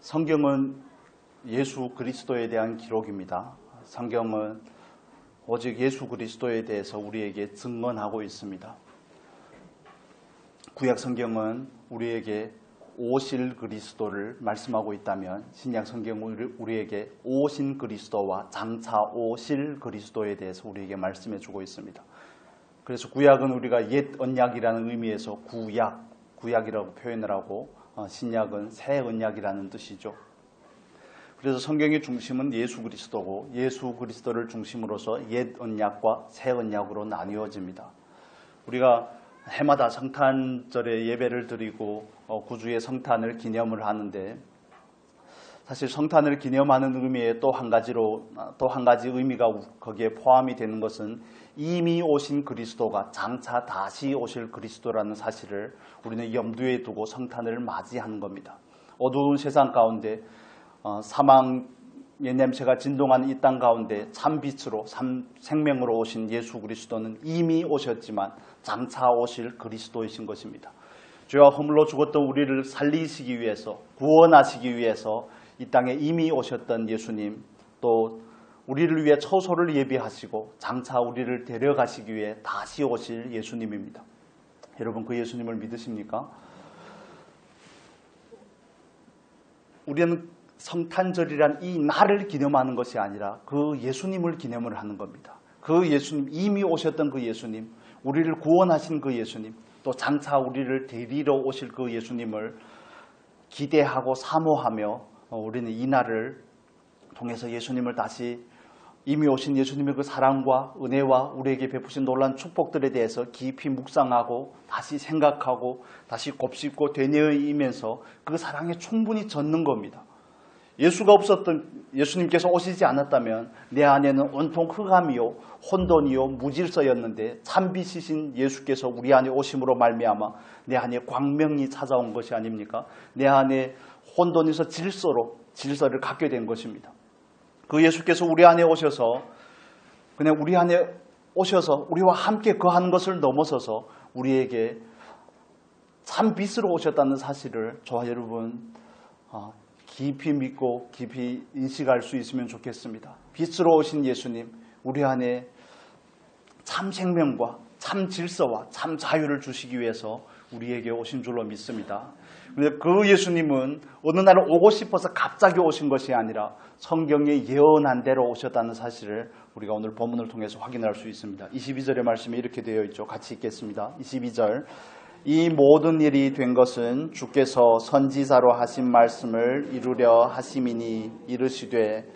성경은 예수 그리스도에 대한 기록입니다. 성경은 오직 예수 그리스도에 대해서 우리에게 증언하고 있습니다. 구약 성경은 우리에게 오실 그리스도를 말씀하고 있다면 신약 성경은 우리에게 오신 그리스도와 장차 오실 그리스도에 대해서 우리에게 말씀해 주고 있습니다. 그래서 구약은 우리가 옛 언약이라는 의미에서 구약이라고 표현을 하고 신약은 새 언약이라는 뜻이죠. 그래서 성경의 중심은 예수 그리스도고 예수 그리스도를 중심으로서 옛 언약과 새 언약으로 나뉘어집니다. 우리가 해마다 성탄절에 예배를 드리고 구주의 성탄을 기념을 하는데 사실 성탄을 기념하는 의미에 또 한 가지 의미가 거기에 포함이 되는 것은 이미 오신 그리스도가 장차 다시 오실 그리스도라는 사실을 우리는 염두에 두고 성탄을 맞이하는 겁니다. 어두운 세상 가운데 사망의 냄새가 진동하는 이 땅 가운데 참빛으로 생명으로 오신 예수 그리스도는 이미 오셨지만 장차 오실 그리스도이신 것입니다. 죄와 허물로 죽었던 우리를 살리시기 위해서 구원하시기 위해서 이 땅에 이미 오셨던 예수님, 또 우리를 위해 처소를 예비하시고 장차 우리를 데려가시기 위해 다시 오실 예수님입니다. 여러분 그 예수님을 믿으십니까? 우리는 성탄절이란 이 날을 기념하는 것이 아니라 그 예수님을 기념을 하는 겁니다. 그 예수님, 이미 오셨던 그 예수님, 우리를 구원하신 그 예수님, 또 장차 우리를 데리러 오실 그 예수님을 기대하고 사모하며 우리는 이 날을 통해서 예수님을 다시 이미 오신 예수님의 그 사랑과 은혜와 우리에게 베푸신 놀라운 축복들에 대해서 깊이 묵상하고 다시 생각하고 다시 곱씹고 되뇌이면서 그 사랑에 충분히 젖는 겁니다. 예수님께서 오시지 않았다면 내 안에는 온통 흑암이요 혼돈이요 무질서였는데 참빛이신 예수께서 우리 안에 오심으로 말미암아 내 안에 광명이 찾아온 것이 아닙니까? 내 안에 혼돈에서 질서를 갖게 된 것입니다. 그 예수께서 우리 안에 오셔서 그냥 우리 안에 오셔서 우리와 함께 거하는 것을 넘어서서 우리에게 참빛으로 오셨다는 사실을 저와 여러분 깊이 믿고 깊이 인식할 수 있으면 좋겠습니다. 빛으로 오신 예수님, 우리 안에 참 생명과 참 질서와 참 자유를 주시기 위해서 우리에게 오신 줄로 믿습니다. 그런데 그 예수님은 어느 날 오고 싶어서 갑자기 오신 것이 아니라 성경에 예언한 대로 오셨다는 사실을 우리가 오늘 본문을 통해서 확인할 수 있습니다. 22절의 말씀이 이렇게 되어 있죠. 같이 읽겠습니다. 22절. 이 모든 일이 된 것은 주께서 선지자로 하신 말씀을 이루려 하심이니 이르시되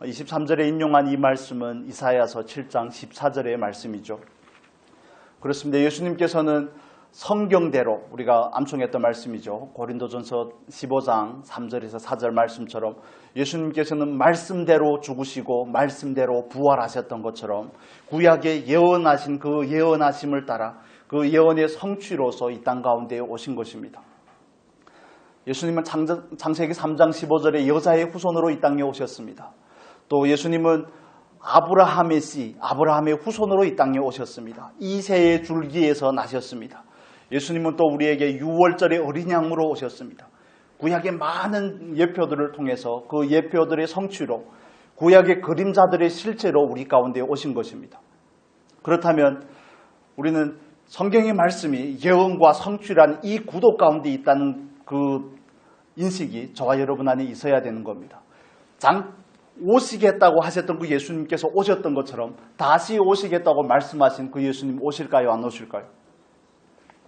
23절에 인용한 이 말씀은 이사야서 7장 14절의 말씀이죠. 그렇습니다. 예수님께서는 성경대로 우리가 암송했던 말씀이죠. 고린도전서 15장 3절에서 4절 말씀처럼 예수님께서는 말씀대로 죽으시고 말씀대로 부활하셨던 것처럼 구약에 예언하신 그 예언하심을 따라 그 예언의 성취로서 이 땅 가운데 오신 것입니다. 예수님은 창세기 3장 15절에 여자의 후손으로 이 땅에 오셨습니다. 또 예수님은 아브라함의 씨, 아브라함의 후손으로 이 땅에 오셨습니다. 이새의 줄기에서 나셨습니다. 예수님은 또 우리에게 유월절의 어린 양으로 오셨습니다. 구약의 많은 예표들을 통해서 그 예표들의 성취로 구약의 그림자들의 실제로 우리 가운데 오신 것입니다. 그렇다면 우리는 성경의 말씀이 예언과 성취라는 이 구도 가운데 있다는 그 인식이 저와 여러분 안에 있어야 되는 겁니다. 오시겠다고 하셨던 그 예수님께서 오셨던 것처럼 다시 오시겠다고 말씀하신 그 예수님 오실까요? 안 오실까요?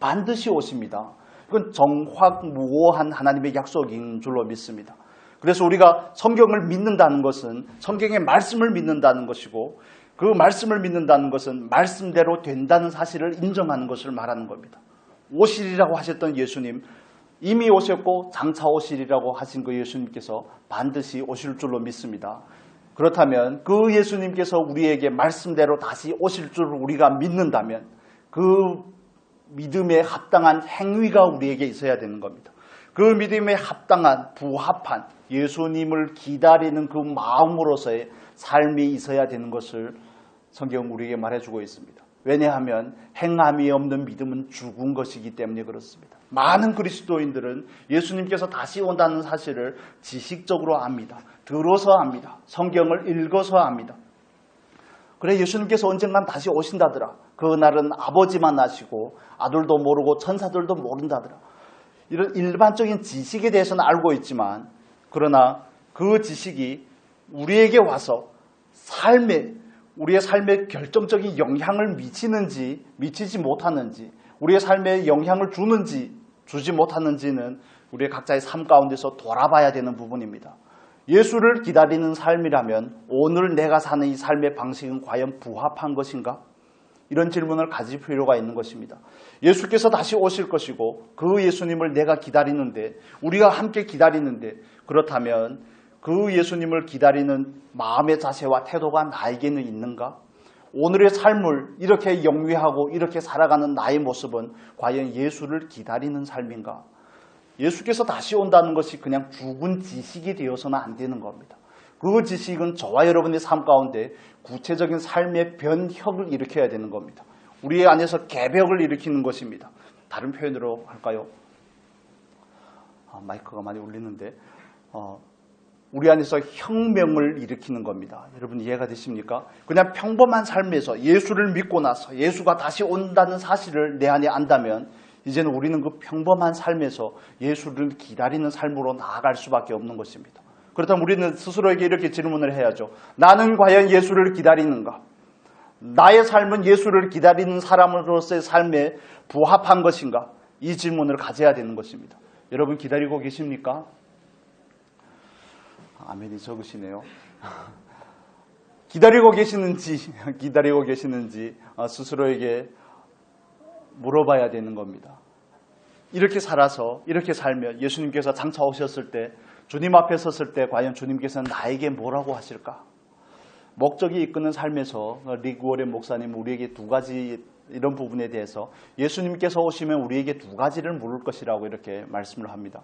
반드시 오십니다. 그건 정확무오한 하나님의 약속인 줄로 믿습니다. 그래서 우리가 성경을 믿는다는 것은 성경의 말씀을 믿는다는 것이고 그 말씀을 믿는다는 것은 말씀대로 된다는 사실을 인정하는 것을 말하는 겁니다. 오시리라고 하셨던 예수님, 이미 오셨고 장차 오시리라고 하신 그 예수님께서 반드시 오실 줄로 믿습니다. 그렇다면 그 예수님께서 우리에게 말씀대로 다시 오실 줄 우리가 믿는다면 그 믿음에 합당한 행위가 우리에게 있어야 되는 겁니다. 그 믿음에 합당한 부합한 예수님을 기다리는 그 마음으로서의 삶이 있어야 되는 것을 성경은 우리에게 말해주고 있습니다. 왜냐하면 행함이 없는 믿음은 죽은 것이기 때문에 그렇습니다. 많은 그리스도인들은 예수님께서 다시 온다는 사실을 지식적으로 압니다. 들어서 압니다. 성경을 읽어서 압니다. 그래, 예수님께서 언젠간 다시 오신다더라. 그날은 아버지만 아시고 아들도 모르고 천사들도 모른다더라. 이런 일반적인 지식에 대해서는 알고 있지만, 그러나 그 지식이 우리에게 와서 우리의 삶에 결정적인 영향을 미치는지 미치지 못하는지, 우리의 삶에 영향을 주는지 주지 못하는지는 우리의 각자의 삶 가운데서 돌아봐야 되는 부분입니다. 예수를 기다리는 삶이라면 오늘 내가 사는 이 삶의 방식은 과연 부합한 것인가? 이런 질문을 가질 필요가 있는 것입니다. 예수께서 다시 오실 것이고 그 예수님을 내가 기다리는데, 우리가 함께 기다리는데, 그렇다면 그 예수님을 기다리는 마음의 자세와 태도가 나에게는 있는가? 오늘의 삶을 이렇게 영위하고 이렇게 살아가는 나의 모습은 과연 예수를 기다리는 삶인가? 예수께서 다시 온다는 것이 그냥 죽은 지식이 되어서는 안 되는 겁니다. 그 지식은 저와 여러분의 삶 가운데 구체적인 삶의 변혁을 일으켜야 되는 겁니다. 우리 안에서 개벽을 일으키는 것입니다. 다른 표현으로 할까요? 마이크가 많이 울리는데 우리 안에서 혁명을 일으키는 겁니다. 여러분 이해가 되십니까? 그냥 평범한 삶에서 예수를 믿고 나서 예수가 다시 온다는 사실을 내 안에 안다면 이제는 우리는 그 평범한 삶에서 예수를 기다리는 삶으로 나아갈 수밖에 없는 것입니다. 그렇다면 우리는 스스로에게 이렇게 질문을 해야죠. 나는 과연 예수를 기다리는가? 나의 삶은 예수를 기다리는 사람으로서의 삶에 부합한 것인가? 이 질문을 가져야 되는 것입니다. 여러분 기다리고 계십니까? 아멘이 적으시네요. 기다리고 계시는지 스스로에게 물어봐야 되는 겁니다. 이렇게 살아서, 이렇게 살면 예수님께서 장차 오셨을 때, 주님 앞에 섰을 때 과연 주님께서는 나에게 뭐라고 하실까? 목적이 이끄는 삶에서 리그 워렌 목사님 우리에게 두 가지 이런 부분에 대해서 예수님께서 오시면 우리에게 두 가지를 물을 것이라고 이렇게 말씀을 합니다.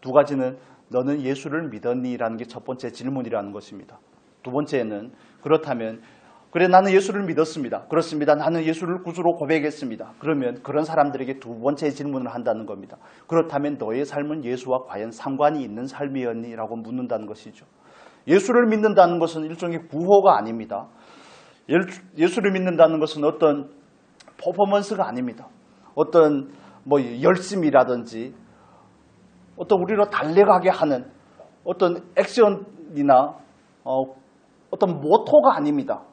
두 가지는 너는 예수를 믿었니? 라는 게 첫 번째 질문이라는 것입니다. 두 번째는 그렇다면 그래 나는 예수를 믿었습니다. 그렇습니다. 나는 예수를 구주로 고백했습니다. 그러면 그런 사람들에게 두 번째 질문을 한다는 겁니다. 그렇다면 너의 삶은 예수와 과연 상관이 있는 삶이었니? 라고 묻는다는 것이죠. 예수를 믿는다는 것은 일종의 구호가 아닙니다. 예수를 믿는다는 것은 어떤 퍼포먼스가 아닙니다. 어떤 열심이라든지 어떤 우리로 달려가게 하는 어떤 액션이나 어떤 모토가 아닙니다.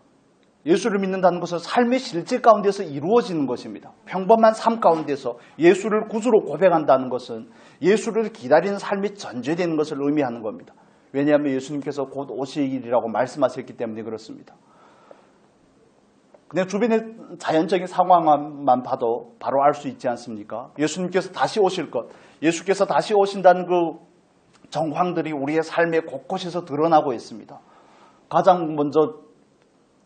예수를 믿는다는 것은 삶의 실제 가운데서 이루어지는 것입니다. 평범한 삶 가운데서 예수를 구주로 고백한다는 것은 예수를 기다리는 삶이 전제되는 것을 의미하는 겁니다. 왜냐하면 예수님께서 곧 오시리라고 말씀하셨기 때문에 그렇습니다. 그냥 주변의 자연적인 상황만 봐도 바로 알 수 있지 않습니까? 예수님께서 다시 오실 것, 예수께서 다시 오신다는 그 정황들이 우리의 삶의 곳곳에서 드러나고 있습니다. 가장 먼저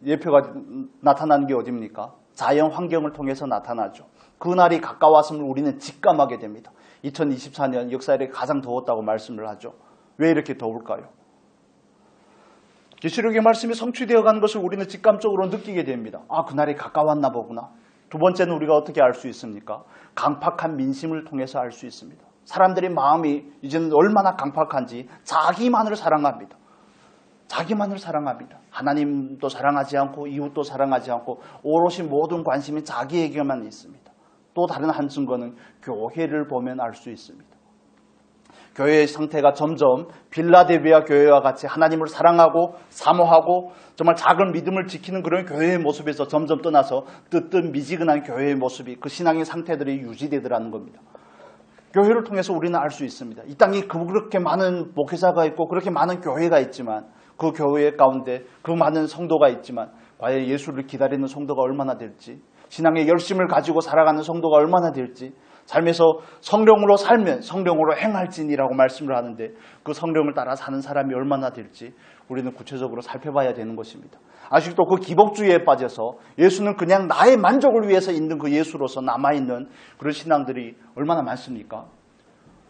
예표가 나타나는 게 어디입니까? 자연 환경을 통해서 나타나죠. 그날이 가까웠음을 우리는 직감하게 됩니다. 2024년 역사에 가장 더웠다고 말씀을 하죠. 왜 이렇게 더울까요? 계시록의 말씀이 성취되어 가는 것을 우리는 직감적으로 느끼게 됩니다. 그날이 가까웠나 보구나. 두 번째는 우리가 어떻게 알 수 있습니까? 강팍한 민심을 통해서 알 수 있습니다. 사람들의 마음이 이제는 얼마나 강팍한지 자기만을 사랑합니다. 자기만을 사랑합니다. 하나님도 사랑하지 않고 이웃도 사랑하지 않고 오롯이 모든 관심이 자기에게만 있습니다. 또 다른 한 증거는 교회를 보면 알 수 있습니다. 교회의 상태가 점점 빌라델비아 교회와 같이 하나님을 사랑하고 사모하고 정말 작은 믿음을 지키는 그런 교회의 모습에서 점점 떠나서 뜨뜻미지근한 교회의 모습이 그 신앙의 상태들이 유지되더라는 겁니다. 교회를 통해서 우리는 알 수 있습니다. 이 땅에 그렇게 많은 목회자가 있고 그렇게 많은 교회가 있지만 그 교회 가운데 그 많은 성도가 있지만 과연 예수를 기다리는 성도가 얼마나 될지, 신앙의 열심을 가지고 살아가는 성도가 얼마나 될지, 삶에서 성령으로 살면 성령으로 행할지니라고 말씀을 하는데 그 성령을 따라 사는 사람이 얼마나 될지 우리는 구체적으로 살펴봐야 되는 것입니다. 아직도 그 기복주의에 빠져서 예수는 그냥 나의 만족을 위해서 있는 그 예수로서 남아있는 그런 신앙들이 얼마나 많습니까?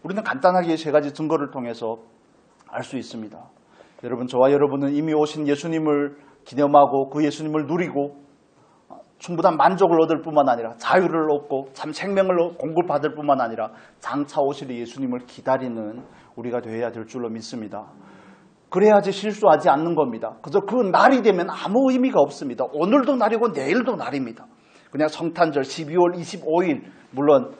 우리는 간단하게 세 가지 증거를 통해서 알 수 있습니다. 여러분, 저와 여러분은 이미 오신 예수님을 기념하고 그 예수님을 누리고 충분한 만족을 얻을 뿐만 아니라 자유를 얻고 참 생명을 공급받을 뿐만 아니라 장차 오실 예수님을 기다리는 우리가 되어야 될 줄로 믿습니다. 그래야지 실수하지 않는 겁니다. 그래서 그 날이 되면 아무 의미가 없습니다. 오늘도 날이고 내일도 날입니다. 그냥 성탄절 12월 25일 물론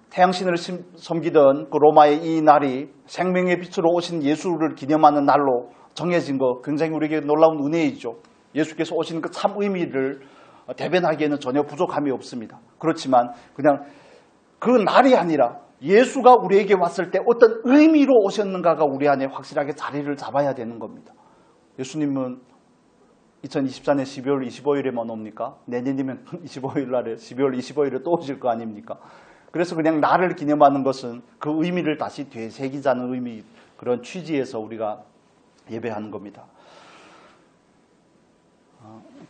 태양신을 섬기던 그 로마의 이 날이 생명의 빛으로 오신 예수를 기념하는 날로 정해진 거 굉장히 우리에게 놀라운 은혜이죠. 예수께서 오시는 그 참 의미를 대변하기에는 전혀 부족함이 없습니다. 그렇지만 그냥 그 날이 아니라 예수가 우리에게 왔을 때 어떤 의미로 오셨는가가 우리 안에 확실하게 자리를 잡아야 되는 겁니다. 예수님은 2024년 12월 25일에만 옵니까? 내년이면 25일 날에 12월 25일에 또 오실 거 아닙니까? 그래서 그냥 날을 기념하는 것은 그 의미를 다시 되새기자는 의미, 그런 취지에서 우리가 예배하는 겁니다.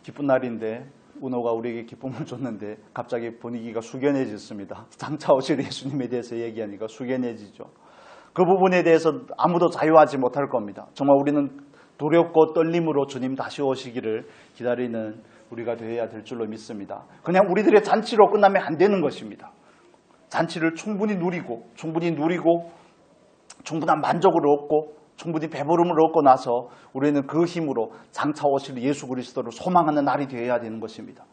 기쁜 날인데 은호가 우리에게 기쁨을 줬는데 갑자기 분위기가 숙연해졌습니다. 장차 오실 예수님에 대해서 얘기하니까 숙연해지죠. 그 부분에 대해서 아무도 자유하지 못할 겁니다. 정말 우리는 두렵고 떨림으로 주님 다시 오시기를 기다리는 우리가 되어야 될 줄로 믿습니다. 그냥 우리들의 잔치로 끝나면 안 되는 것입니다. 잔치를 충분히 누리고 충분한 만족을 얻고 충분히 배부름을 얻고 나서 우리는 그 힘으로 장차 오실 예수 그리스도를 소망하는 날이 되어야 되는 것입니다.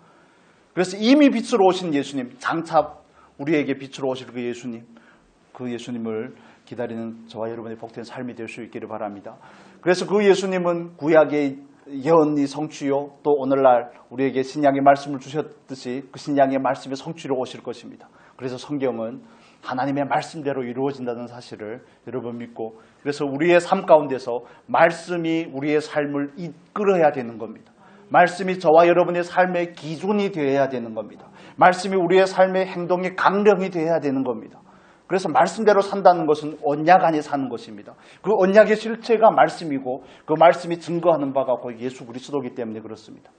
그래서 이미 빛으로 오신 예수님, 장차 우리에게 빛으로 오실 그 예수님을 기다리는 저와 여러분의 복된 삶이 될 수 있기를 바랍니다. 그래서 그 예수님은 구약의 예언이 성취요, 또 오늘날 우리에게 신약의 말씀을 주셨듯이 그 신약의 말씀의 성취로 오실 것입니다. 그래서 성경은 하나님의 말씀대로 이루어진다는 사실을 여러분 믿고, 그래서 우리의 삶 가운데서 말씀이 우리의 삶을 이끌어야 되는 겁니다. 말씀이 저와 여러분의 삶의 기준이 되어야 되는 겁니다. 말씀이 우리의 삶의 행동의 강령이 되어야 되는 겁니다. 그래서 말씀대로 산다는 것은 언약 안에 사는 것입니다. 그 언약의 실체가 말씀이고 그 말씀이 증거하는 바가 곧 예수 그리스도이기 때문에 그렇습니다.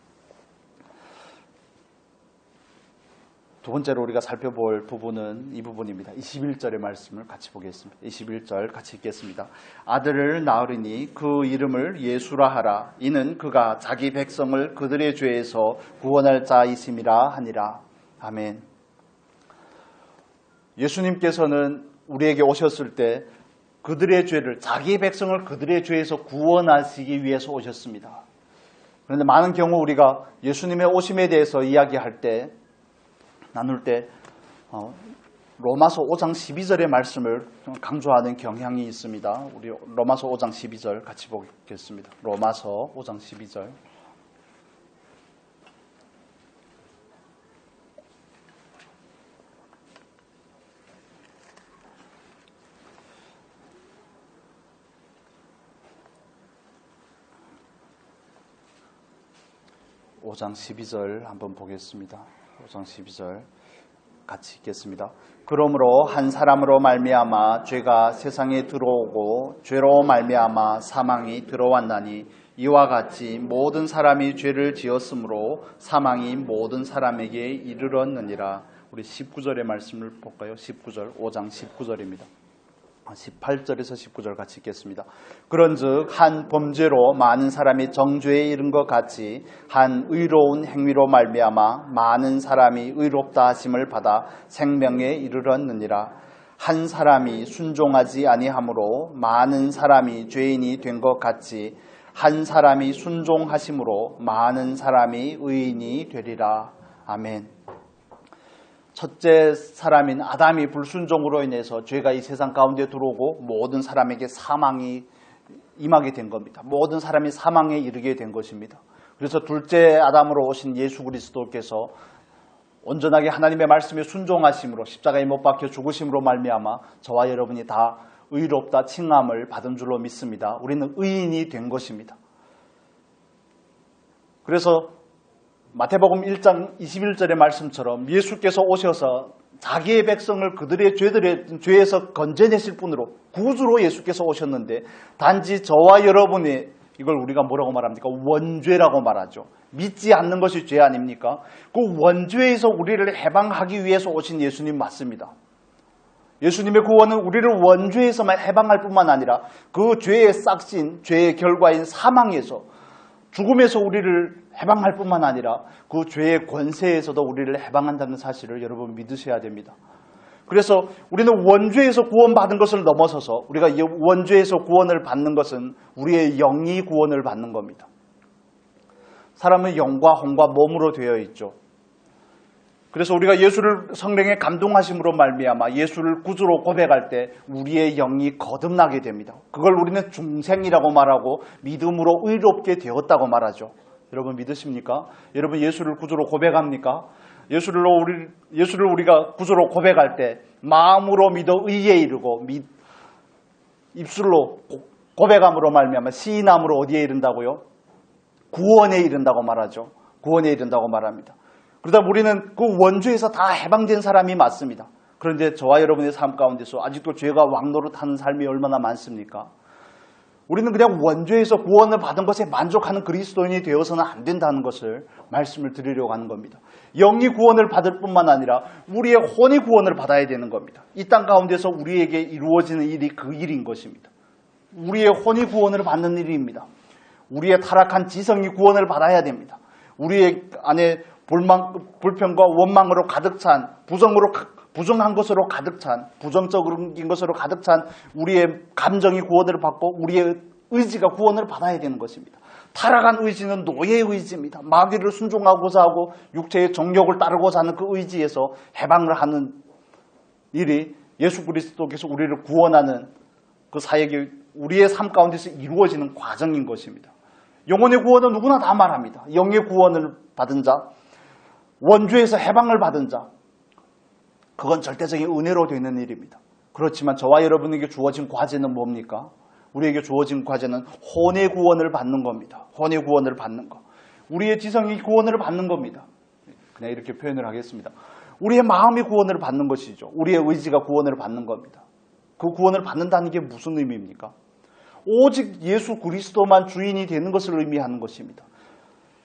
두 번째로 우리가 살펴볼 부분은 이 부분입니다. 21절의 말씀을 같이 보겠습니다. 21절 같이 읽겠습니다. 아들을 낳으리니 그 이름을 예수라 하라. 이는 그가 자기 백성을 그들의 죄에서 구원할 자이심이라 하니라. 아멘. 예수님께서는 우리에게 오셨을 때 그들의 죄를, 자기 백성을 그들의 죄에서 구원하시기 위해서 오셨습니다. 그런데 많은 경우 우리가 예수님의 오심에 대해서 이야기할 때, 나눌 때 로마서 5장 12절의 말씀을 강조하는 경향이 있습니다. 우리 로마서 5장 12절 같이 보겠습니다. 로마서 5장 12절. 오 장 12절 한번 보겠습니다. 5장 12절 같이 읽겠습니다. 그러므로 한 사람으로 말미암아 죄가 세상에 들어오고 죄로 말미암아 사망이 들어왔나니 이와 같이 모든 사람이 죄를 지었으므로 사망이 모든 사람에게 이르렀느니라. 우리 19절의 말씀을 볼까요? 19절, 5장 19절입니다. 18절에서 19절 같이 읽겠습니다. 그런즉 한 범죄로 많은 사람이 정죄에 이른 것 같이 한 의로운 행위로 말미암아 많은 사람이 의롭다 하심을 받아 생명에 이르렀느니라. 한 사람이 순종하지 아니하므로 많은 사람이 죄인이 된 것 같이 한 사람이 순종하심으로 많은 사람이 의인이 되리라. 아멘. 첫째 사람인 아담이 불순종으로 인해서 죄가 이 세상 가운데 들어오고 모든 사람에게 사망이 임하게 된 겁니다. 모든 사람이 사망에 이르게 된 것입니다. 그래서 둘째 아담으로 오신 예수 그리스도께서 온전하게 하나님의 말씀에 순종하심으로 십자가에 못 박혀 죽으심으로 말미암아 저와 여러분이 다 의롭다 칭함을 받은 줄로 믿습니다. 우리는 의인이 된 것입니다. 그래서 마태복음 1장 21절의 말씀처럼 예수께서 오셔서 자기의 백성을 그들의 죄에서 건져내실 분으로 구주로 예수께서 오셨는데 단지 저와 여러분의 이걸 우리가 뭐라고 말합니까? 원죄라고 말하죠. 믿지 않는 것이 죄 아닙니까? 그 원죄에서 우리를 해방하기 위해서 오신 예수님 맞습니다. 예수님의 구원은 우리를 원죄에서만 해방할 뿐만 아니라 그 죄의 싹신, 죄의 결과인 사망에서, 죽음에서 우리를 해방할 뿐만 아니라 그 죄의 권세에서도 우리를 해방한다는 사실을 여러분 믿으셔야 됩니다. 그래서 우리는 원죄에서 구원받은 것을 넘어서서 우리가 원죄에서 구원을 받는 것은 우리의 영이 구원을 받는 겁니다. 사람은 영과 혼과 몸으로 되어 있죠. 그래서 우리가 예수를 성령의 감동하심으로 말미암아 예수를 구주로 고백할 때 우리의 영이 거듭나게 됩니다. 그걸 우리는 중생이라고 말하고 믿음으로 의롭게 되었다고 말하죠. 여러분 믿으십니까? 여러분 예수를 구주로 고백합니까? 예수를 우리가 구주로 고백할 때 마음으로 믿어 의에 이르고 입술로 고백함으로 말미암아 시인함으로 어디에 이른다고요? 구원에 이른다고 말하죠. 구원에 이른다고 말합니다. 그러다 우리는 그 원죄에서 다 해방된 사람이 맞습니다. 그런데 저와 여러분의 삶 가운데서 아직도 죄가 왕노릇하는 삶이 얼마나 많습니까? 우리는 그냥 원죄에서 구원을 받은 것에 만족하는 그리스도인이 되어서는 안 된다는 것을 말씀을 드리려고 하는 겁니다. 영이 구원을 받을 뿐만 아니라 우리의 혼이 구원을 받아야 되는 겁니다. 이 땅 가운데서 우리에게 이루어지는 일이 그 일인 것입니다. 우리의 혼이 구원을 받는 일입니다. 우리의 타락한 지성이 구원을 받아야 됩니다. 우리의 안에 불평과 원망으로 가득 찬, 부정한 것으로 가득 찬, 부정적인 것으로 가득 찬 우리의 감정이 구원을 받고 우리의 의지가 구원을 받아야 되는 것입니다. 타락한 의지는 노예의 의지입니다. 마귀를 순종하고자 하고 육체의 정욕을 따르고자 하는 그 의지에서 해방을 하는 일이 예수 그리스도께서 우리를 구원하는 그 사역이 우리의 삶 가운데서 이루어지는 과정인 것입니다. 영혼의 구원은 누구나 다 말합니다. 영의 구원을 받은 자, 원죄에서 해방을 받은 자, 그건 절대적인 은혜로 되는 일입니다. 그렇지만 저와 여러분에게 주어진 과제는 뭡니까? 우리에게 주어진 과제는 혼의 구원을 받는 겁니다. 혼의 구원을 받는 것. 우리의 지성이 구원을 받는 겁니다. 그냥 이렇게 표현을 하겠습니다. 우리의 마음이 구원을 받는 것이죠. 우리의 의지가 구원을 받는 겁니다. 그 구원을 받는다는 게 무슨 의미입니까? 오직 예수 그리스도만 주인이 되는 것을 의미하는 것입니다.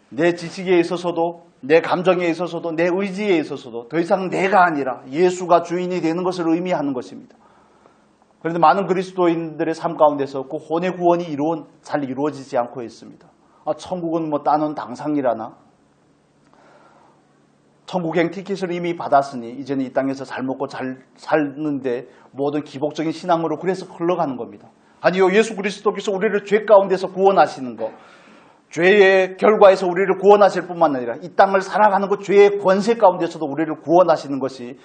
내 지식에 있어서도 내 감정에 있어서도 내 의지에 있어서도 더 이상 내가 아니라 예수가 주인이 되는 것을 의미하는 것입니다. 그런데 많은 그리스도인들의 삶 가운데서 그 혼의 구원이 잘 이루어지지 않고 있습니다. 천국은 뭐 따놓은 당상이라나? 천국행 티켓을 이미 받았으니 이제는 이 땅에서 잘 먹고 잘 사는데 모든 기복적인 신앙으로 그래서 흘러가는 겁니다. 아니요, 예수 그리스도께서 우리를 죄 가운데서 구원하시는 것, 죄의 결과에서 우리를 구원하실 뿐만 아니라 이 땅을 살아가는 그 죄의 권세 가운데서도 우리를 구원하시는 것이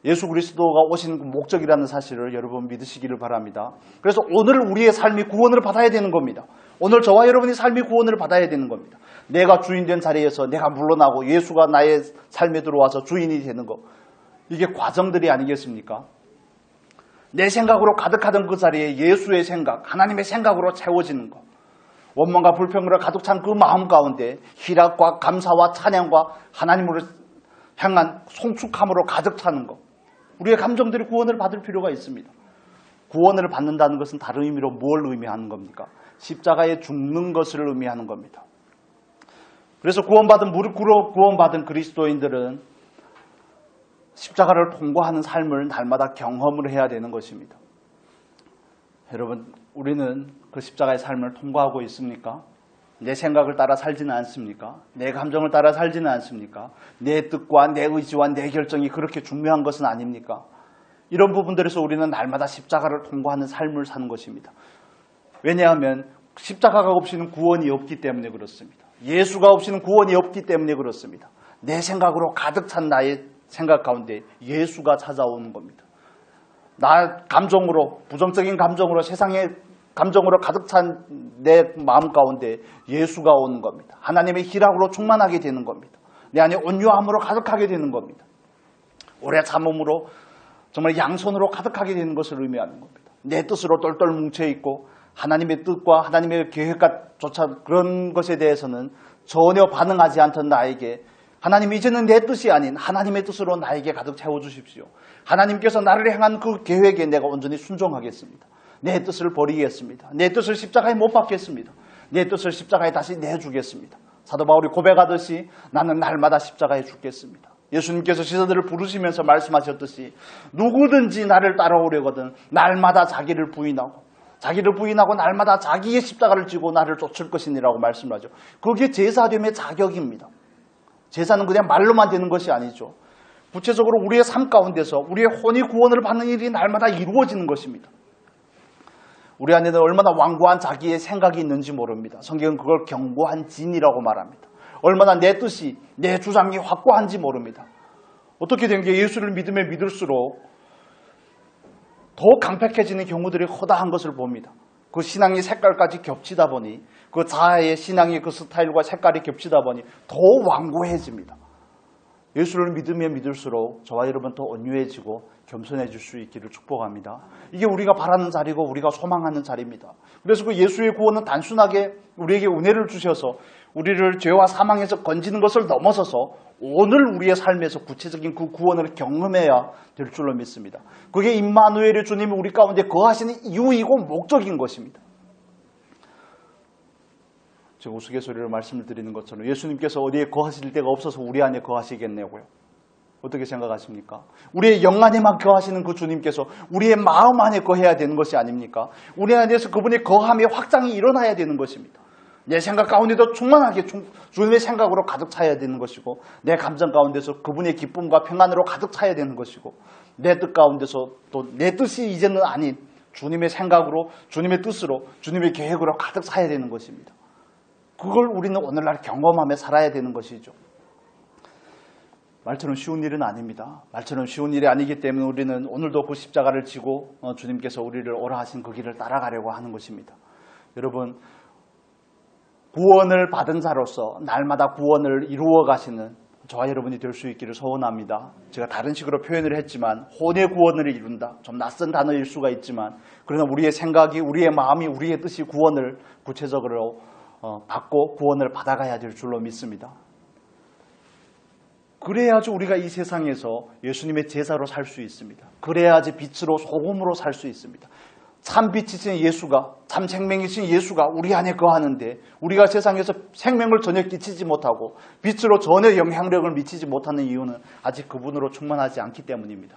예수 그리스도가 오신 그 목적이라는 사실을 여러분 믿으시기를 바랍니다. 그래서 오늘 우리의 삶이 구원을 받아야 되는 겁니다. 오늘 저와 여러분의 삶이 구원을 받아야 되는 겁니다. 내가 주인된 자리에서 내가 물러나고 예수가 나의 삶에 들어와서 주인이 되는 것, 이게 과정들이 아니겠습니까? 내 생각으로 가득하던 그 자리에 예수의 생각, 하나님의 생각으로 채워지는 것, 원망과 불평으로 가득 찬 그 마음 가운데 희락과 감사와 찬양과 하나님으로 향한 송축함으로 가득 차는 것, 우리의 감정들이 구원을 받을 필요가 있습니다. 구원을 받는다는 것은 다른 의미로 뭘 의미하는 겁니까? 십자가에 죽는 것을 의미하는 겁니다. 그래서 무릎 꿇어 구원받은 그리스도인들은 십자가를 통과하는 삶을 날마다 경험을 해야 되는 것입니다. 여러분, 우리는 그 십자가의 삶을 통과하고 있습니까? 내 생각을 따라 살지는 않습니까? 내 감정을 따라 살지는 않습니까? 내 뜻과 내 의지와 내 결정이 그렇게 중요한 것은 아닙니까? 이런 부분들에서 우리는 날마다 십자가를 통과하는 삶을 사는 것입니다. 왜냐하면 십자가가 없이는 구원이 없기 때문에 그렇습니다. 예수가 없이는 구원이 없기 때문에 그렇습니다. 내 생각으로 가득 찬 나의 생각 가운데 예수가 찾아오는 겁니다. 나 감정으로, 부정적인 감정으로, 세상의 감정으로 가득 찬 내 마음 가운데 예수가 오는 겁니다. 하나님의 희락으로 충만하게 되는 겁니다. 내 안에 온유함으로 가득하게 되는 겁니다. 오래 참음으로 정말 양손으로 가득하게 되는 것을 의미하는 겁니다. 내 뜻으로 똘똘 뭉쳐있고 하나님의 뜻과 하나님의 계획과조차 그런 것에 대해서는 전혀 반응하지 않던 나에게 하나님, 이제는 내 뜻이 아닌 하나님의 뜻으로 나에게 가득 채워주십시오. 하나님께서 나를 향한 그 계획에 내가 온전히 순종하겠습니다. 내 뜻을 버리겠습니다. 내 뜻을 십자가에 못 박겠습니다. 내 뜻을 십자가에 다시 내주겠습니다. 사도 바울이 고백하듯이 나는 날마다 십자가에 죽겠습니다. 예수님께서 시서들을 부르시면서 말씀하셨듯이 누구든지 나를 따라오려거든 날마다 자기를 부인하고 자기를 부인하고 날마다 자기의 십자가를 지고 나를 쫓을 것이니라고 말씀하죠. 그게 제사됨의 자격입니다. 제사는 그냥 말로만 되는 것이 아니죠. 구체적으로 우리의 삶 가운데서 우리의 혼이 구원을 받는 일이 날마다 이루어지는 것입니다. 우리 안에는 얼마나 완고한 자기의 생각이 있는지 모릅니다. 성경은 그걸 견고한 진이라고 말합니다. 얼마나 내 뜻이, 내 주장이 확고한지 모릅니다. 어떻게 된 게 예수를 믿으면 믿을수록 더 강팍해지는 경우들이 허다한 것을 봅니다. 그 신앙의 색깔까지 겹치다 보니, 그 자아의 신앙의 그 스타일과 색깔이 겹치다 보니 더 완고해집니다. 예수를 믿으면 믿을수록 저와 여러분 더 온유해지고 겸손해질 수 있기를 축복합니다. 이게 우리가 바라는 자리고 우리가 소망하는 자리입니다. 그래서 그 예수의 구원은 단순하게 우리에게 은혜를 주셔서 우리를 죄와 사망에서 건지는 것을 넘어서서 오늘 우리의 삶에서 구체적인 그 구원을 경험해야 될 줄로 믿습니다. 그게 임마누엘의 주님이 우리 가운데 거하시는 이유이고 목적인 것입니다. 제가 우스갯소리로 말씀을 드리는 것처럼 예수님께서 어디에 거하실 데가 없어서 우리 안에 거하시겠냐고요. 어떻게 생각하십니까? 우리의 영 안에만 거하시는 그 주님께서 우리의 마음 안에 거해야 되는 것이 아닙니까? 우리 안에서 그분의 거함의 확장이 일어나야 되는 것입니다. 내 생각 가운데도 충만하게 주님의 생각으로 가득 차야 되는 것이고, 내 감정 가운데서 그분의 기쁨과 평안으로 가득 차야 되는 것이고, 내 뜻 가운데서 또 내 뜻이 이제는 아닌 주님의 생각으로, 주님의 뜻으로, 주님의 계획으로 가득 차야 되는 것입니다. 그걸 우리는 오늘날 경험하며 살아야 되는 것이죠. 말처럼 쉬운 일은 아닙니다. 말처럼 쉬운 일이 아니기 때문에 우리는 오늘도 그 십자가를 지고 주님께서 우리를 오라 하신 그 길을 따라가려고 하는 것입니다. 여러분, 구원을 받은 자로서 날마다 구원을 이루어 가시는 저와 여러분이 될 수 있기를 소원합니다. 제가 다른 식으로 표현을 했지만 혼의 구원을 이룬다. 좀 낯선 단어일 수가 있지만 그러나 우리의 생각이, 우리의 마음이, 우리의 뜻이 구원을 구체적으로 받고 구원을 받아가야 될 줄로 믿습니다. 그래야지 우리가 이 세상에서 예수님의 제사로 살 수 있습니다. 그래야지 빛으로 소금으로 살 수 있습니다. 참 빛이신 예수가, 참 생명이신 예수가 우리 안에 거하는데 우리가 세상에서 생명을 전혀 끼치지 못하고 빛으로 전혀 영향력을 미치지 못하는 이유는 아직 그분으로 충만하지 않기 때문입니다.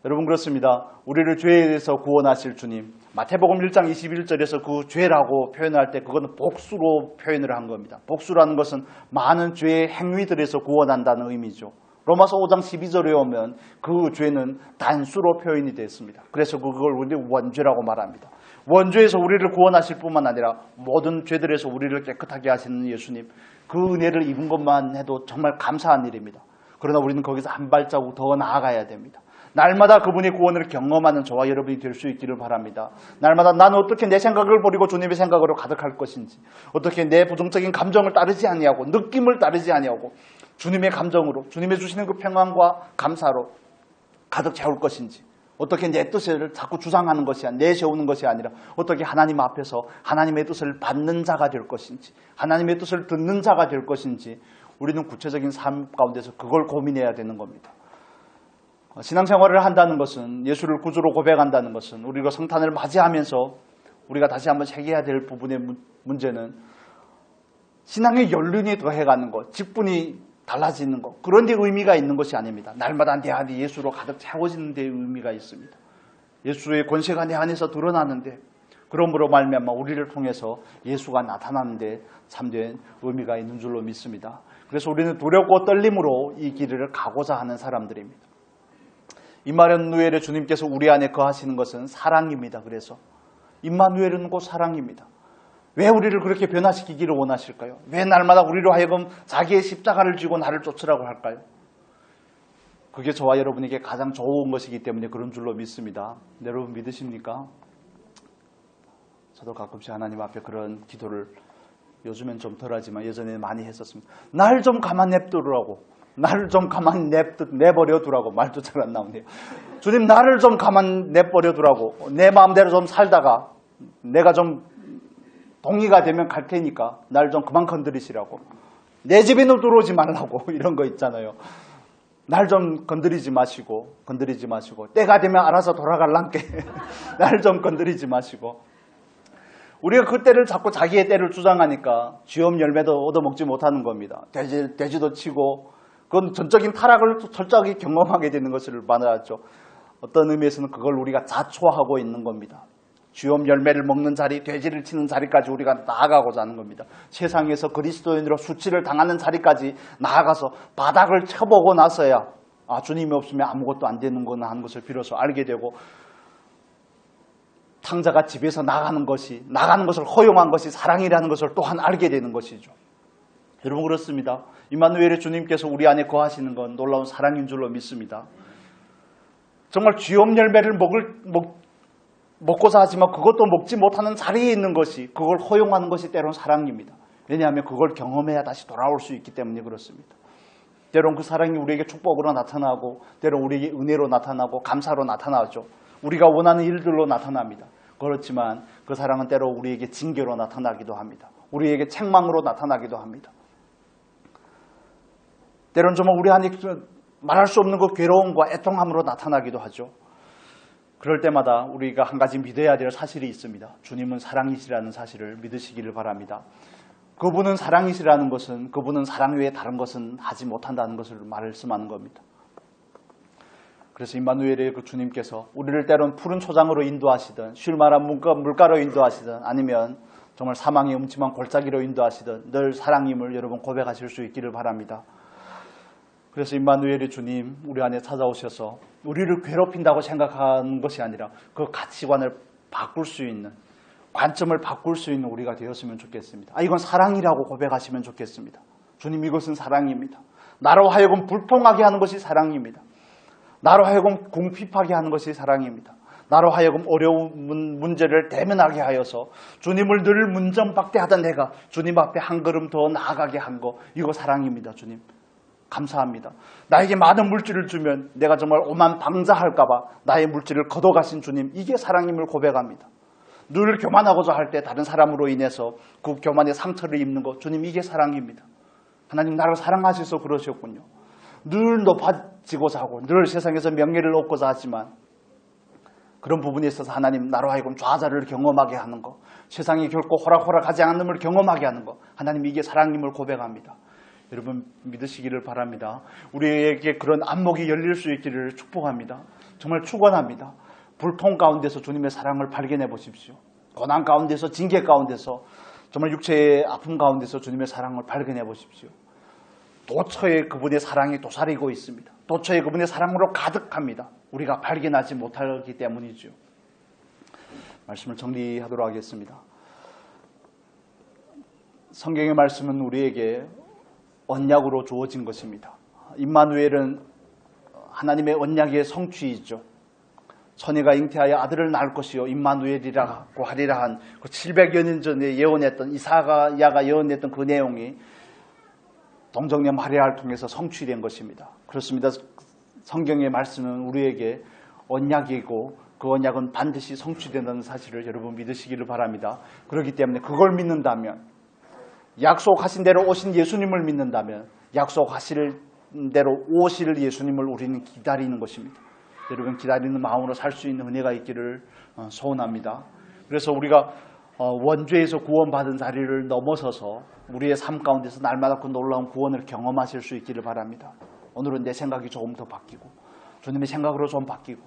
여러분, 그렇습니다. 우리를 죄에 대해서 구원하실 주님, 마태복음 1장 21절에서 그 죄라고 표현할 때 그거는 복수로 표현을 한 겁니다. 복수라는 것은 많은 죄의 행위들에서 구원한다는 의미죠. 로마서 5장 12절에 오면 그 죄는 단수로 표현이 됐습니다. 그래서 그걸 우리는 원죄라고 말합니다. 원죄에서 우리를 구원하실 뿐만 아니라 모든 죄들에서 우리를 깨끗하게 하시는 예수님, 그 은혜를 입은 것만 해도 정말 감사한 일입니다. 그러나 우리는 거기서 한 발자국 더 나아가야 됩니다. 날마다 그분의 구원을 경험하는 저와 여러분이 될 수 있기를 바랍니다. 날마다 나는 어떻게 내 생각을 버리고 주님의 생각으로 가득할 것인지, 어떻게 내 부정적인 감정을 따르지 아니하고 느낌을 따르지 아니하고 주님의 감정으로, 주님의 주시는 그 평안과 감사로 가득 채울 것인지, 어떻게 내 뜻을 자꾸 주장하는 것이 아니라, 내세우는 것이 아니라 어떻게 하나님 앞에서 하나님의 뜻을 받는 자가 될 것인지, 하나님의 뜻을 듣는 자가 될 것인지, 우리는 구체적인 삶 가운데서 그걸 고민해야 되는 겁니다. 신앙생활을 한다는 것은, 예수를 구주로 고백한다는 것은, 우리가 성탄을 맞이하면서 우리가 다시 한번 새겨야 될 부분의 문제는 신앙의 연륜이 더해가는 것, 직분이 달라지는 것, 그런 데 의미가 있는 것이 아닙니다. 날마다 내 안에 예수로 가득 채워지는 데 의미가 있습니다. 예수의 권세가 내 안에서 드러나는데, 그러므로 말미암아 우리를 통해서 예수가 나타나는 데 참된 의미가 있는 줄로 믿습니다. 그래서 우리는 두렵고 떨림으로 이 길을 가고자 하는 사람들입니다. 임마누엘의 주님께서 우리 안에 거하시는 것은 사랑입니다. 그래서 임마누엘은 곧 사랑입니다. 왜 우리를 그렇게 변화시키기를 원하실까요? 왜 날마다 우리로 하여금 자기의 십자가를 쥐고 나를 쫓으라고 할까요? 그게 저와 여러분에게 가장 좋은 것이기 때문에 그런 줄로 믿습니다. 여러분 믿으십니까? 저도 가끔씩 하나님 앞에 그런 기도를, 요즘엔 좀 덜하지만 예전에는 많이 했었습니다. 날 좀 가만 냅두라고, 나를 좀 가만 내버려 두라고. 말도 잘 안 나오네요. 주님, 나를 좀 가만 내버려 두라고. 내 마음대로 좀 살다가 내가 좀 동의가 되면 갈 테니까 날 좀 그만 건드리시라고. 내 집에는 들어오지 말라고. 이런 거 있잖아요. 날 좀 건드리지 마시고, 때가 되면 알아서 돌아갈란게. 날 좀 건드리지 마시고. 우리가 그 때를 자꾸 자기의 때를 주장하니까 쥐엄 열매도 얻어먹지 못하는 겁니다. 돼지도 치고, 그건 전적인 타락을 철저하게 경험하게 되는 것을 말하죠. 어떤 의미에서는 그걸 우리가 자초하고 있는 겁니다. 주염 열매를 먹는 자리, 돼지를 치는 자리까지 우리가 나아가고자 하는 겁니다. 세상에서 그리스도인으로 수치를 당하는 자리까지 나아가서 바닥을 쳐보고 나서야 주님이 없으면 아무것도 안 되는구나 하는 것을 비로소 알게 되고, 탕자가 집에서 나가는 것을 허용한 것이 사랑이라는 것을 또한 알게 되는 것이죠. 여러분, 그렇습니다. 임마누엘의 주님께서 우리 안에 거하시는 건 놀라운 사랑인 줄로 믿습니다. 정말 쥐염 열매를 먹고자 하지만 그것도 먹지 못하는 자리에 있는 것이, 그걸 허용하는 것이 때로는 사랑입니다. 왜냐하면 그걸 경험해야 다시 돌아올 수 있기 때문에 그렇습니다. 때로는 그 사랑이 우리에게 축복으로 나타나고, 때로는 우리에게 은혜로 나타나고, 감사로 나타나죠. 우리가 원하는 일들로 나타납니다. 그렇지만 그 사랑은 때로 우리에게 징계로 나타나기도 합니다. 우리에게 책망으로 나타나기도 합니다. 때로는 정말 우리 안에 말할 수 없는 그 괴로움과 애통함으로 나타나기도 하죠. 그럴 때마다 우리가 한 가지 믿어야 될 사실이 있습니다. 주님은 사랑이시라는 사실을 믿으시기를 바랍니다. 그분은 사랑이시라는 것은, 그분은 사랑 외에 다른 것은 하지 못한다는 것을 말씀하는 겁니다. 그래서 임마누엘의 그 주님께서 우리를 때론 푸른 초장으로 인도하시든, 쉴만한 물가로 인도하시든, 아니면 정말 사망의 음침한 골짜기로 인도하시든 늘 사랑임을 여러분 고백하실 수 있기를 바랍니다. 그래서 임마누엘의 주님 우리 안에 찾아오셔서 우리를 괴롭힌다고 생각하는 것이 아니라 그 가치관을 바꿀 수 있는, 관점을 바꿀 수 있는 우리가 되었으면 좋겠습니다. 이건 사랑이라고 고백하시면 좋겠습니다. 주님, 이것은 사랑입니다. 나로 하여금 불통하게 하는 것이 사랑입니다. 나로 하여금 궁핍하게 하는 것이 사랑입니다. 나로 하여금 어려운 문제를 대면하게 하여서 주님을 늘 문전박대하던 내가 주님 앞에 한 걸음 더 나아가게 한 거, 이거 사랑입니다. 주님, 감사합니다. 나에게 많은 물질을 주면 내가 정말 오만방자할까 봐 나의 물질을 걷어가신 주님, 이게 사랑임을 고백합니다. 늘 교만하고자 할 때 다른 사람으로 인해서 그 교만의 상처를 입는 것, 주님, 이게 사랑입니다. 하나님 나를 사랑하셔서 그러셨군요. 늘 높아지고자 하고 늘 세상에서 명예를 얻고자 하지만 그런 부분에 있어서 하나님 나로 하여금 좌절을 경험하게 하는 것, 세상이 결코 호락호락하지 않음을 경험하게 하는 것, 하나님 이게 사랑임을 고백합니다. 여러분 믿으시기를 바랍니다. 우리에게 그런 안목이 열릴 수 있기를 축복합니다. 정말 축원합니다. 불통 가운데서 주님의 사랑을 발견해 보십시오. 고난 가운데서, 징계 가운데서, 정말 육체의 아픔 가운데서 주님의 사랑을 발견해 보십시오. 도처에 그분의 사랑이 도사리고 있습니다. 도처에 그분의 사랑으로 가득합니다. 우리가 발견하지 못하기 때문이죠. 말씀을 정리하도록 하겠습니다. 성경의 말씀은 우리에게 언약으로 주어진 것입니다. 임마누엘은 하나님의 언약의 성취이죠. 처녀가 잉태하여 아들을 낳을 것이요 임마누엘이라고 하리라 한 그 700여 년 전에 예언했던, 이사야가 예언했던 그 내용이 동정녀 마리아를 통해서 성취된 것입니다. 그렇습니다. 성경의 말씀은 우리에게 언약이고 그 언약은 반드시 성취된다는 사실을 여러분 믿으시기를 바랍니다. 그렇기 때문에 그걸 믿는다면, 약속하신 대로 오신 예수님을 믿는다면 약속하실 대로 오실 예수님을 우리는 기다리는 것입니다. 여러분 기다리는 마음으로 살 수 있는 은혜가 있기를 소원합니다. 그래서 우리가 원죄에서 구원받은 자리를 넘어서서 우리의 삶 가운데서 날마다 그 놀라운 구원을 경험하실 수 있기를 바랍니다. 오늘은 내 생각이 조금 더 바뀌고 주님의 생각으로 좀 바뀌고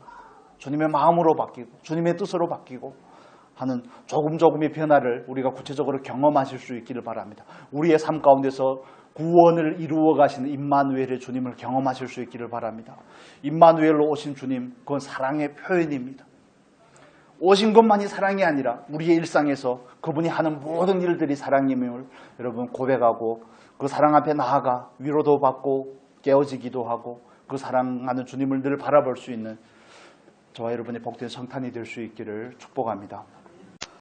주님의 마음으로 바뀌고 주님의 뜻으로 바뀌고 하는 조금의 변화를 우리가 구체적으로 경험하실 수 있기를 바랍니다. 우리의 삶 가운데서 구원을 이루어 가시는 임마누엘의 주님을 경험하실 수 있기를 바랍니다. 임마누엘로 오신 주님, 그건 사랑의 표현입니다. 오신 것만이 사랑이 아니라 우리의 일상에서 그분이 하는 모든 일들이 사랑임을 여러분 고백하고 그 사랑 앞에 나아가 위로도 받고 깨어지기도 하고 그 사랑하는 주님을 늘 바라볼 수 있는 저와 여러분의 복된 성탄이 될 수 있기를 축복합니다.